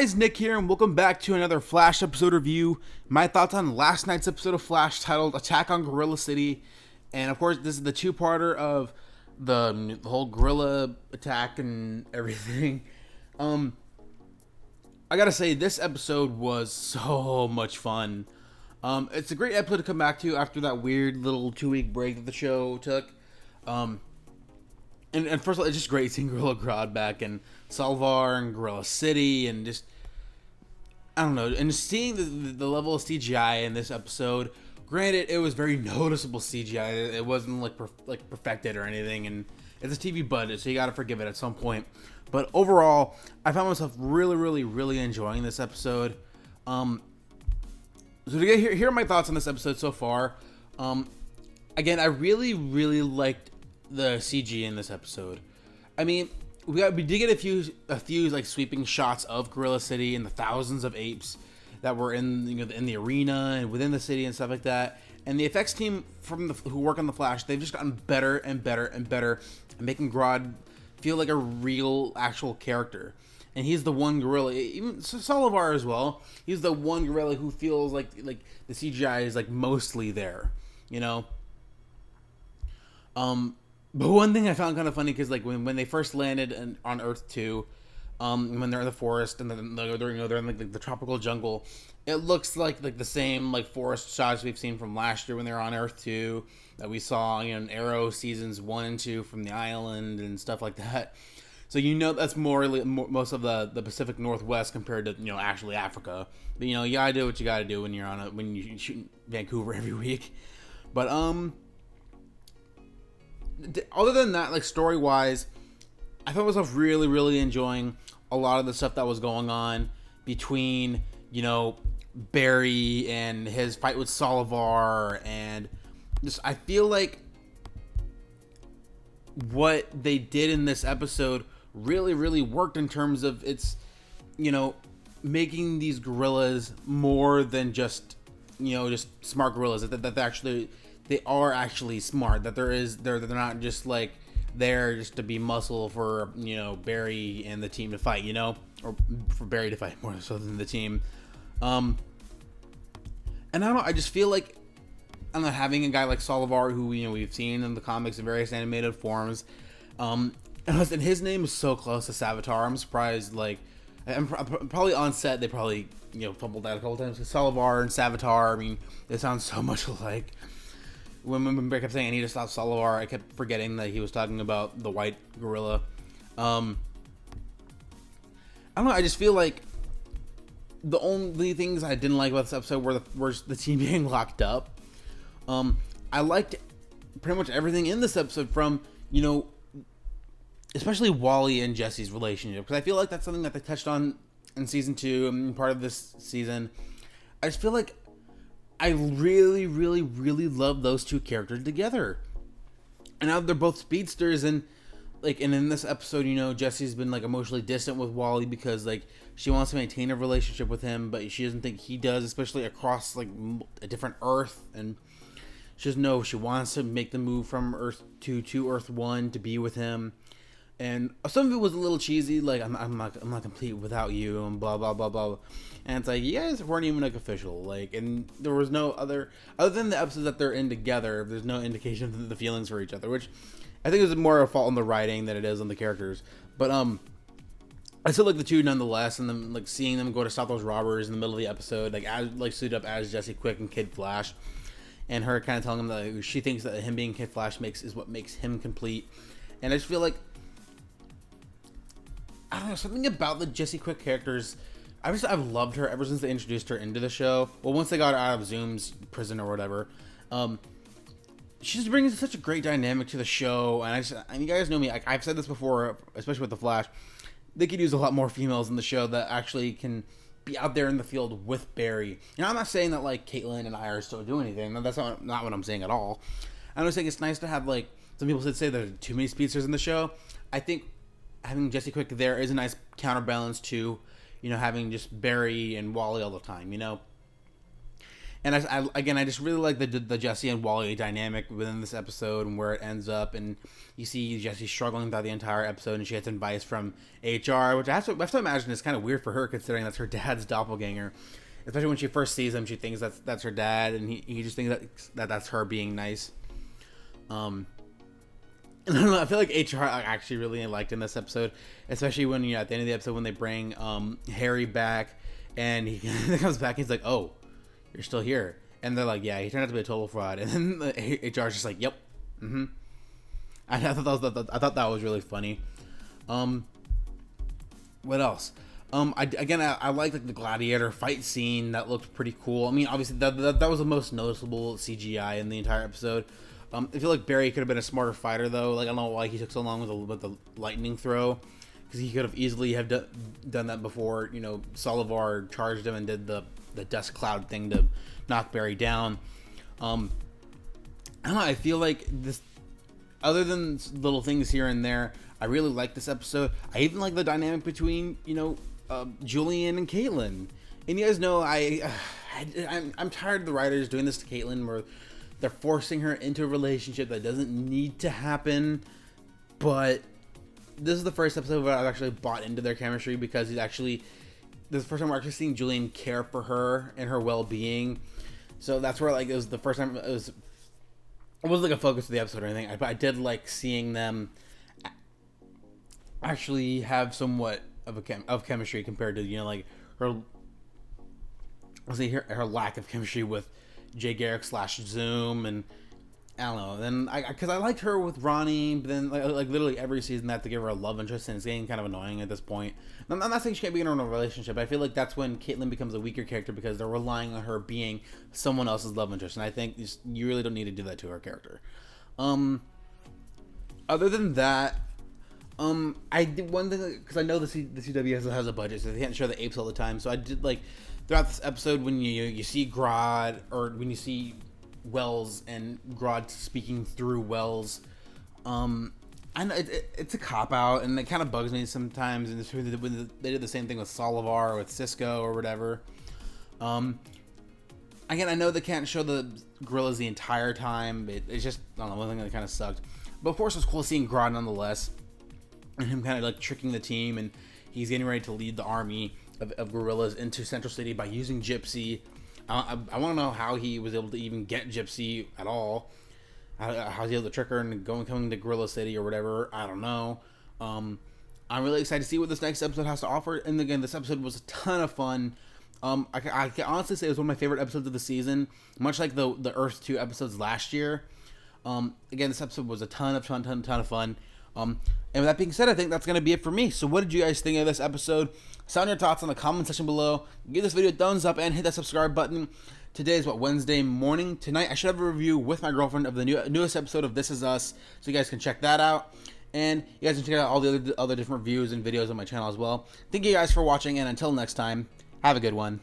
guys, Nick here, and welcome back to another Flash episode review. My thoughts on last night's episode of Flash titled Attack on Gorilla City. And of course, this is the two-parter of the whole gorilla attack and everything. I gotta say, this episode was so much fun. It's a great episode to come back to after that weird little 2-week break that the show took. And first of all, it's just great seeing Gorilla Grodd back and Salvar and Gorilla City and just, I don't know, and just seeing the level of CGI in this episode. Granted, it was very noticeable CGI. It wasn't like perfected or anything, and it's a TV budget, so you gotta forgive it at some point. But overall, I found myself really enjoying this episode. So to get here are my thoughts on this episode so far. Again, I really liked the CG in this episode. I mean, we did get a few like sweeping shots of Gorilla City and the thousands of apes that were in in the arena and within the city and stuff like that. And the effects team who work on the Flash, they've just gotten better and better at making Grodd feel like a real actual character. And he's the one gorilla, even Salvar as well. He's the one gorilla who feels like the CGI is like mostly there, you know. But one thing I found kind of funny, because like when they first landed on Earth 2, when they're in the forest and then they're in like the tropical jungle, it looks like the same like forest shots we've seen from last year when they were on Earth 2, that we saw in Arrow seasons 1 and 2 from the island and stuff like that. So that's more most of the Pacific Northwest compared to actually Africa. But you gotta do what you gotta do when you shoot in Vancouver every week. But other than that, like story wise, I found myself really enjoying a lot of the stuff that was going on between Barry and his fight with Salvar, and just I feel like what they did in this episode really worked in terms of its making these gorillas more than just just smart gorillas, that they are actually smart, that they're not just like there just to be muscle for Barry and the team to fight, or for Barry to fight more so than the team. And I don't know, I just feel like having a guy like Salvar, who we've seen in the comics in various animated forms, and his name is so close to Savitar. I'm surprised. Like, I'm probably on set they probably fumbled that a couple times. Salvar and Savitar, I mean, they sound so much alike. When Barry kept saying I need to stop Salvar, I kept forgetting that he was talking about the white gorilla. I don't know, I just feel like the only things I didn't like about this episode were the team being locked up. I liked pretty much everything in this episode, from especially Wally and Jesse's relationship, because I feel like that's something that they touched on in season 2 and part of this season. I just feel like I really love those two characters together. And now they're both speedsters, and in this episode, Jesse's been like emotionally distant with Wally because like she wants to maintain a relationship with him, but she doesn't think he does, especially across like a different Earth. And she doesn't know if she wants to make the move from Earth 2 to Earth 1 to be with him. And some of it was a little cheesy, like I'm not complete without you, and blah blah blah blah. And it's like, you guys weren't even like official, like, and there was no other than the episodes that they're in together. There's no indication of the feelings for each other, which I think is more a fault on the writing than it is on the characters. But I still like the two nonetheless, and then like seeing them go to stop those robbers in the middle of the episode, like suit up as Jesse Quick and Kid Flash, and her kind of telling him that she thinks that him being Kid Flash is what makes him complete. And I just feel like, I don't know, something about the Jesse Quick characters. I've loved her ever since they introduced her into the show. Well, once they got her out of Zoom's prison or whatever, she just brings such a great dynamic to the show. And you guys know me. I've said this before, especially with the Flash. They could use a lot more females in the show that actually can be out there in the field with Barry. I'm not saying that like Caitlin and Iris don't do anything. That's not what I'm saying at all. I'm just saying it's nice to have, like, some people say there's too many speedsters in the show. I think having Jesse Quick there is a nice counterbalance to, having just Barry and Wally all the time, And again, I just really like the Jesse and Wally dynamic within this episode and where it ends up. And you see Jesse struggling throughout the entire episode, and she gets advice from HR, which I have to imagine is kind of weird for her, considering that's her dad's doppelganger. Especially when she first sees him, she thinks that's her dad, and he just thinks that's her being nice. And I don't know, I feel like HR I actually really liked in this episode, especially when at the end of the episode when they bring Harry back, and he comes back, and he's like, "Oh, you're still here," and they're like, "Yeah, he turned out to be a total fraud," and then the HR's just like, "Yep, mm-hmm." I thought that was really funny. What else? I like the gladiator fight scene. That looked pretty cool. I mean, obviously that was the most noticeable CGI in the entire episode. I feel like Barry could have been a smarter fighter though. Like I don't know why he took so long with the lightning throw, because he could have easily have done that before. Solovar charged him and did the dust cloud thing to knock Barry down. I don't know. I feel like this, other than little things here and there, I really like this episode. I even like the dynamic between Julian and Caitlin. And you guys know I'm tired of the writers doing this to Caitlin, where they're forcing her into a relationship that doesn't need to happen. But this is the first episode where I've actually bought into their chemistry, because this is the first time we're actually seeing Julian care for her and her well-being. So that's where it was the first time it wasn't like a focus of the episode or anything, but I did like seeing them actually have somewhat of chemistry compared to her lack of chemistry with Jay Garrick / Zoom. And I don't know. Then because I liked her with Ronnie, but then like literally every season they have to give her a love interest, and it's getting kind of annoying at this point. I'm not saying she can't be in a relationship, but I feel like that's when Caitlin becomes a weaker character, because they're relying on her being someone else's love interest, and I think you really don't need to do that to her character. Other than that, I did one thing, because I know the CW has a budget, so they can't show the apes all the time. So I did throughout this episode, when you see Grodd, or when you see Wells and Grodd speaking through Wells, I know it's a cop out, and it kind of bugs me sometimes. And when they did the same thing with Solovar or with Cisco or whatever. Again, I know they can't show the gorillas the entire time. It's just, I don't know, one thing that kind of sucked. But of course, it was cool seeing Grodd nonetheless, and him kind of tricking the team, and he's getting ready to lead the army of gorillas into Central City by using Gypsy. I want to know how he was able to even get Gypsy at all. How was he able to trick her and coming to Gorilla City or whatever? I don't know. I'm really excited to see what this next episode has to offer. And again, this episode was a ton of fun. I can honestly say it was one of my favorite episodes of the season, much like the Earth 2 episodes last year. Again, this episode was a ton of fun. And with that being said, I think that's going to be it for me. So what did you guys think of this episode? Sound your thoughts in the comment section below. Give this video a thumbs up and hit that subscribe button. Today is Wednesday morning. Tonight I should have a review with my girlfriend of the newest episode of This Is Us, so you guys can check that out. And you guys can check out all the other different views and videos on my channel as well. Thank you guys for watching, and until next time, have a good one.